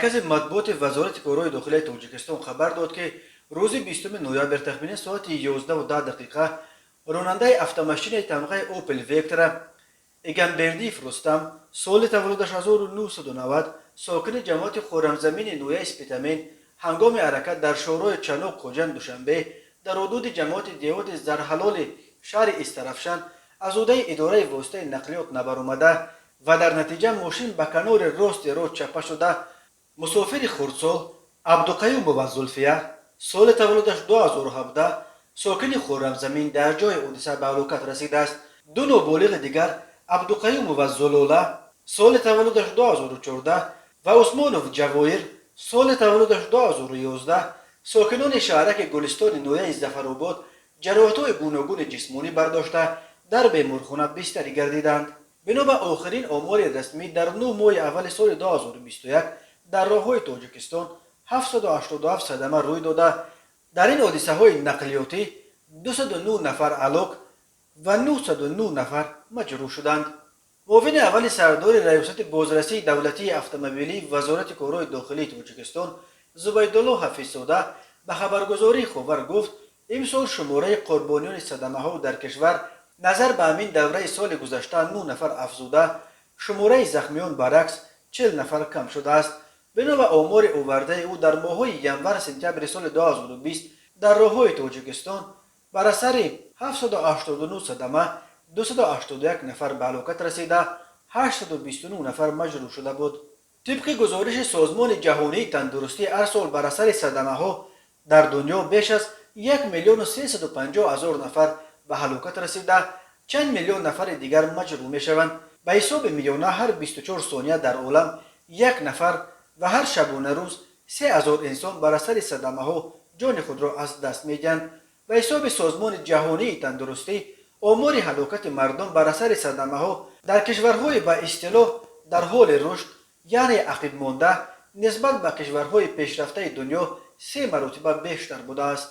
مرکز مطبوعات وزارت کارهای داخلی تاجیکستان خبر داد که روز 20 نوامبر تخمین ساعت 11:10 راننده автомашین تمغه اوپل ویکتور ایگنبردی فرستم سال تولدش 1990 ساکن جماعت خرمزمین نویه اسپیتامین هنگام حرکت در شورای چنوق خوجند دوشنبه در حدود جماعت دیوت زرحلال شهر استرفشان از عهده اداره واسطه نقلیات نبرآمده و در نتیجه ماشین به کنار راست راه چپه شده مسافر خردسال عبدالقیوم موظفیه سال تولدش 2017 ساکن خرمزمین در جای حادثه به هلاکت رسیده است. دو نابالغ دیگر عبدالقیوم موظلاله سال تولدش 2014 و عثمانوف جواهر سال تولدش 2011 ساکنان شهرک گلستان نویه ظفرآباد جراحت‌های گوناگون جسمانی برداشته در بیمارخانه بستری گردیدند. بنا به آخرین آمار رسمی در 9 ماه اول سال 2021 در راه‌های تاجیکستان 787 صدمه روی داده. در این حادثه‌های نقلیاتی 209 نفر هلاک و 909 نفر مجروح شدند. معاون اول سردار ریاست بازرسی دولتی اتومبیلی وزارت کارهای داخلی تاجیکستان زبیدالله حفیظ‌زاده به خبرگزاری خبر گفت امسال شماره قربانیان صدمه‌ها در کشور نظر به همین دوره سال گذشته 9 نفر افزوده، شماره زخمیان برعکس 40 نفر کم شده است. بنا به آمار آورده او در ماه‌های ینور سپتامبر سال 2020 در راه‌های تاجیکستان بر اثر 789 صدمه 281 نفر به هلاکت رسیده، 829 نفر مجروح شده بود. طبق گزارش سازمان جهانی تندرستی هر سال بر اثر صدمه‌ها در دنیا بیش از 1,350,000 نفر به هلاکت رسیده، چند میلیون نفر دیگر مجروح میشوند. به حساب میانه هر 24 ثانیه در عالم یک نفر و هر شبانه روز 3,000 انسان بر اثر صدمه‌ها جان خود را از دست می‌دهند. به حساب سازمان جهانی تندرستی آمار هلاکت مردم بر اثر صدمه‌ها در کشورهای به اصطلاح در حال رشد یعنی عقب مانده نسبت به کشورهای پیشرفته دنیا 3 مرتبه بیشتر بوده است.